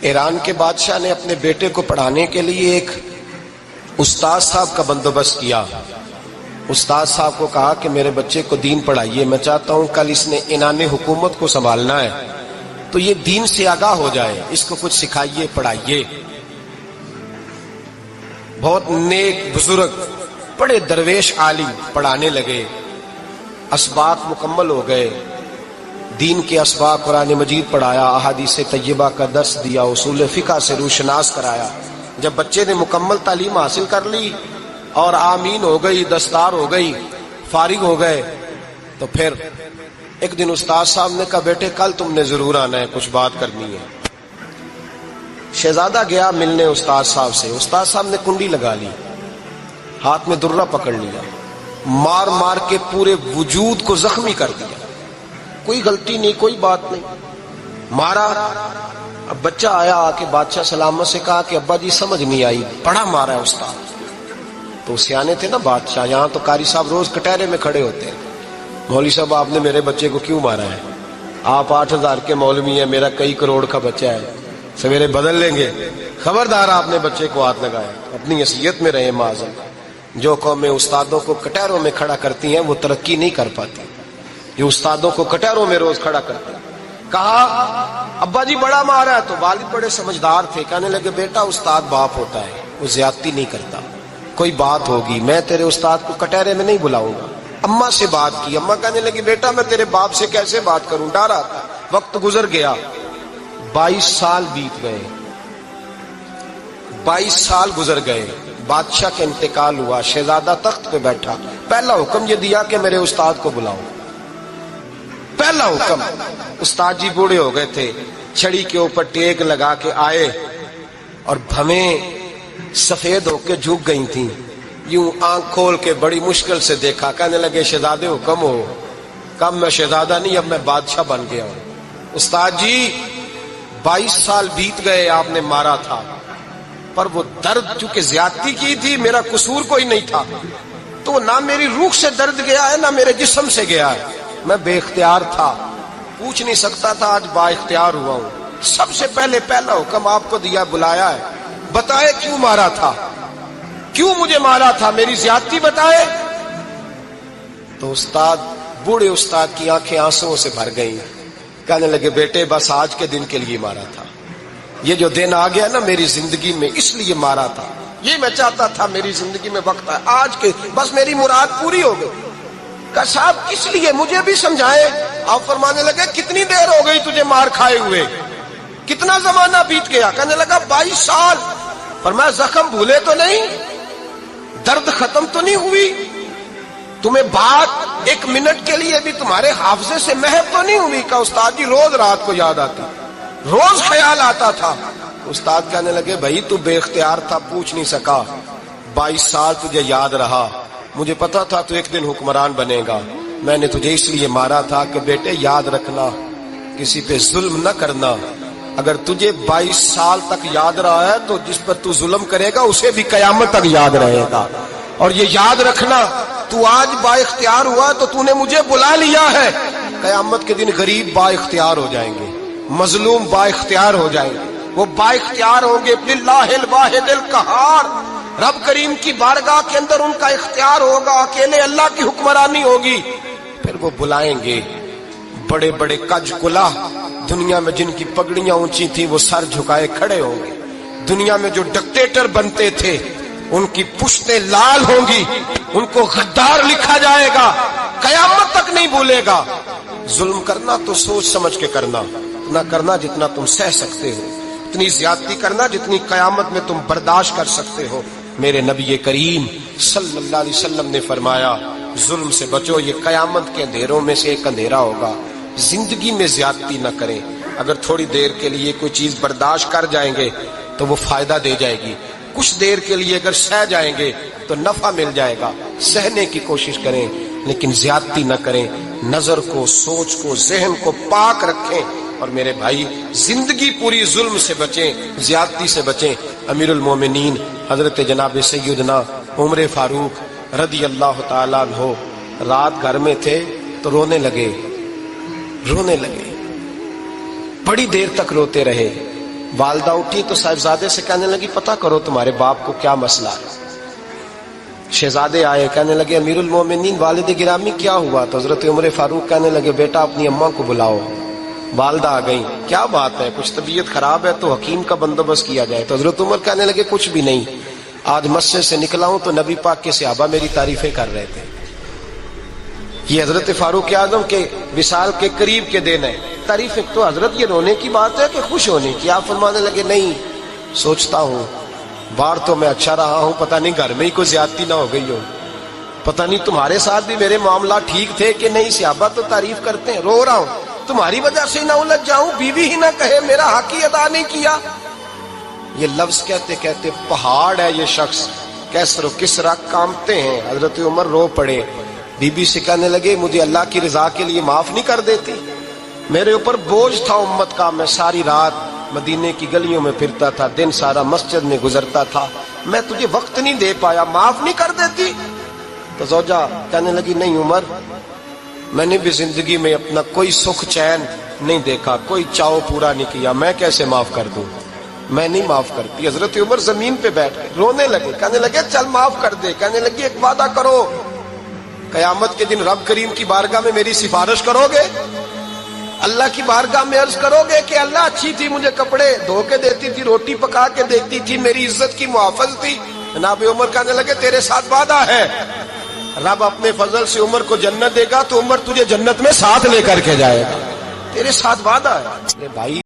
ایران کے بادشاہ نے اپنے بیٹے کو پڑھانے کے لیے ایک استاد صاحب کا بندوبست کیا. استاد صاحب کو کہا کہ میرے بچے کو دین پڑھائیے، میں چاہتا ہوں کل اس نے عنان حکومت کو سنبھالنا ہے تو یہ دین سے آگاہ ہو جائے، اس کو کچھ سکھائیے، پڑھائیے. بہت نیک بزرگ بڑے درویش عالم پڑھانے لگے، اسباق مکمل ہو گئے، دین کے اسباق قرآن مجید پڑھایا، احادیث طیبہ کا درس دیا، اصول فقہ سے روشناس کرایا. جب بچے نے مکمل تعلیم حاصل کر لی اور آمین ہو گئی، دستار ہو گئی، فارغ ہو گئے، تو پھر ایک دن استاد صاحب نے کہا بیٹے کل تم نے ضرور آنا ہے، کچھ بات کرنی ہے. شہزادہ گیا ملنے استاد صاحب سے. استاد صاحب نے کنڈی لگا لی، ہاتھ میں درہ پکڑ لیا، مار مار کے پورے وجود کو زخمی کر دیا. کوئی غلطی نہیں، کوئی بات نہیں، مارا. اب بچہ آیا آ کے بادشاہ سلامت سے کہا کہ ابا جی سمجھ نہیں آئی، بڑا مارا ہے استاد. تو سیانے تھے نا بادشاہ، یہاں تو قاری صاحب روز کٹہرے میں کھڑے ہوتے ہیں، مولوی صاحب آپ نے میرے بچے کو کیوں مارا ہے؟ آپ 8,000 کے مولوی ہیں، میرا کئی کروڑ کا بچہ ہے، سویرے بدل لیں گے. خبردار آپ نے بچے کو ہاتھ لگایا، اپنی حیثیت میں رہے معاذ. جو قومیں استادوں کو کٹہروں میں کھڑا کرتی ہیں وہ ترقی نہیں کر پاتی. جو استادوں کو کٹہروں میں روز کھڑا کرتے ہیں. کہا ابا جی بڑا مارا ہے، تو والد بڑے سمجھدار تھے، کہنے لگے بیٹا استاد باپ ہوتا ہے، وہ زیادتی نہیں کرتا، کوئی بات ہوگی میں تیرے استاد کو کٹہرے میں نہیں بلاؤں گا. اماں سے بات کی، اماں کہنے لگی بیٹا میں تیرے باپ سے کیسے بات کروں، ڈرا تھا. وقت گزر گیا، 22 سال بیت گئے، 22 سال گزر گئے. بادشاہ کا انتقال ہوا، شہزادہ تخت پہ بیٹھا. پہلا حکم یہ دیا کہ میرے استاد کو بلاؤ. پہلا حکم. استاد جی بوڑھے ہو گئے تھے، چھڑی کے اوپر ٹیک لگا کے آئے اور بھویں سفید ہو کے جھک گئی تھیں. یوں آنکھ کھول کے بڑی مشکل سے دیکھا، کہنے لگے شہزادے حکم ہو. کم میں شہزادہ نہیں، اب میں بادشاہ بن گیا ہوں. استاد جی 22 سال بیت گئے، آپ نے مارا تھا، پر وہ درد چونکہ زیادتی کی تھی، میرا قصور کوئی نہیں تھا، تو نہ میری روح سے درد گیا ہے نہ میرے جسم سے گیا ہے. میں بے اختیار تھا، پوچھ نہیں سکتا تھا، آج با اختیار ہوا ہوں. سب سے پہلے پہلا حکم آپ کو دیا، بلایا ہے، بتائے کیوں مارا تھا، کیوں مجھے مارا تھا، میری زیادتی بتائے. تو استاد بوڑھے استاد کی آنکھیں آنسوؤں سے بھر گئیں. کہنے لگے بیٹے بس آج کے دن کے لیے مارا تھا، یہ جو دن آ گیا نا میری زندگی میں اس لیے مارا تھا، یہ میں چاہتا تھا میری زندگی میں وقت ہے، آج کے بس میری مراد پوری ہو گئی. کہ صاحب کس لیے، مجھے بھی سمجھائے. آپ فرمانے لگے کتنی دیر ہو گئی تجھے مار کھائے ہوئے، کتنا زمانہ بیت گیا. کہنے لگا 22 سال. فرمایا زخم بھولے تو نہیں، درد ختم تو نہیں ہوئی، تمہیں بات 1 منٹ کے لیے بھی تمہارے حافظے سے محو تو نہیں ہوئی. کہ استاد جی روز رات کو یاد آتی، روز خیال آتا تھا. استاد کہنے لگے بھائی تو بے اختیار تھا، پوچھ نہیں سکا، 22 سال تجھے یاد رہا، مجھے پتا تھا تو ایک دن حکمران بنے گا. میں نے تجھے اس لیے مارا تھا کہ بیٹے یاد رکھنا، کسی پہ ظلم نہ کرنا. اگر تجھے 22 سال تک یاد رہا ہے تو جس پر تو ظلم کرے گا اسے بھی قیامت تک یاد رہے گا. اور یہ یاد رکھنا تو آج با اختیار ہوا تو تو نے مجھے بلا لیا ہے، قیامت کے دن غریب با اختیار ہو جائیں گے، مظلوم با اختیار ہو جائیں گے. وہ با اختیار ہوں گے للہ الواحد القہار، رب کریم کی بارگاہ کے اندر ان کا اختیار ہوگا، اکیلے اللہ کی حکمرانی ہوگی. پھر وہ بلائیں گے بڑے بڑے کج کلا، دنیا میں جن کی پگڑیاں اونچی تھیں وہ سر جھکائے کھڑے ہوں گے. دنیا میں جو ڈکٹیٹر بنتے تھے ان کی پشتیں لال ہوں گی، ان کو غدار لکھا جائے گا، قیامت تک نہیں بھولے گا. ظلم کرنا تو سوچ سمجھ کے کرنا، اتنا کرنا جتنا تم سہ سکتے ہو، اتنی زیادتی کرنا جتنی قیامت میں تم برداشت کر سکتے ہو. میرے نبی کریم صلی اللہ علیہ وسلم نے فرمایا ظلم سے بچو، یہ قیامت کے اندھیروں میں سے ایک اندھیرا ہوگا. زندگی میں زیادتی نہ کریں. اگر تھوڑی دیر کے لیے کوئی چیز برداشت کر جائیں گے تو وہ فائدہ دے جائے گی، کچھ دیر کے لیے اگر سہ جائیں گے تو نفع مل جائے گا. سہنے کی کوشش کریں لیکن زیادتی نہ کریں. نظر کو، سوچ کو، ذہن کو پاک رکھیں. اور میرے بھائی زندگی پوری ظلم سے بچیں، زیادتی سے بچیں. امیر المومنین حضرت جناب سیدنا عمر فاروق رضی اللہ تعالیٰ عنہ رات گھر میں تھے تو رونے لگے، بڑی دیر تک روتے رہے. والدہ اٹھی تو صاحبزادے سے کہنے لگی پتہ کرو تمہارے باپ کو کیا مسئلہ ہے۔ شہزادے آئے، کہنے لگے امیر المومنین والد گرامی کیا ہوا؟ تو حضرت عمر فاروق کہنے لگے بیٹا اپنی اماں کو بلاؤ۔ والدہ آ گئی، کیا بات ہے؟ کچھ طبیعت خراب ہے تو حکیم کا بندوبست کیا جائے۔ تو حضرت عمر کہنے لگے کچھ بھی نہیں، آج مسجد سے نکلا ہوں تو نبی پاک کے صحابہ میری تعریفیں کر رہے تھے۔ یہ حضرت فاروق اعظم کے وصال کے قریب کے دن ہے، تعریفیں تو حضرت یہ رونے کی بات ہے کہ خوش ہونے کی؟ آپ فرمانے لگے نہیں، سوچتا ہوں باہر تو میں اچھا رہا ہوں، پتہ نہیں گھر میں ہی کوئی زیادتی نہ ہو گئی ہو، پتہ نہیں تمہارے ساتھ بھی میرے معاملات ٹھیک تھے کہ نہیں، صحابہ تو تعریف کرتے ہیں، رو رہا ہوں تمہاری وجہ سے نہ الجھ جاؤں، بیوی ہی نہ کہے میرا حق ہی ادا نہیں کیا۔ یہ لفظ کہتے کہتے پہاڑ ہے یہ شخص، کیسر و کسرا کانپتے ہیں۔ حضرت عمر رو پڑے، بی بی سے کہنے لگے مجھے اللہ کی رضا کے لیے معاف نہیں کر دیتی؟ میرے اوپر بوجھ تھا امت کا، میں ساری رات مدینے کی گلیوں میں پھرتا تھا، دن سارا مسجد میں گزرتا تھا، میں تجھے وقت نہیں دے پایا، معاف نہیں کر دیتی؟ تو زوجہ کہنے لگی نہیں عمر، میں نے بھی زندگی میں اپنا کوئی سکھ چین نہیں دیکھا، کوئی چاؤ پورا نہیں کیا، میں کیسے معاف کر دوں؟ میں نہیں معاف کرتی۔ حضرت عمر زمین پہ بیٹھ گئے، رونے لگے، کہنے لگے چل معاف کر دے۔ کہنے لگی ایک وعدہ کرو، قیامت کے دن رب کریم کی بارگاہ میں میری سفارش کرو گے؟ اللہ کی بارگاہ میں عرض کرو گے کہ اللہ اچھی تھی، مجھے کپڑے دھو کے دیتی تھی، روٹی پکا کے دیتی تھی، میری عزت کی محافظ تھی؟ جناب عمر کہنے لگے تیرے ساتھ وعدہ ہے، رب اپنے فضل سے عمر کو جنت دے گا تو عمر تجھے جنت میں ساتھ لے کر کے جائے گا، تیرے ساتھ وعدہ ہے۔ بھائی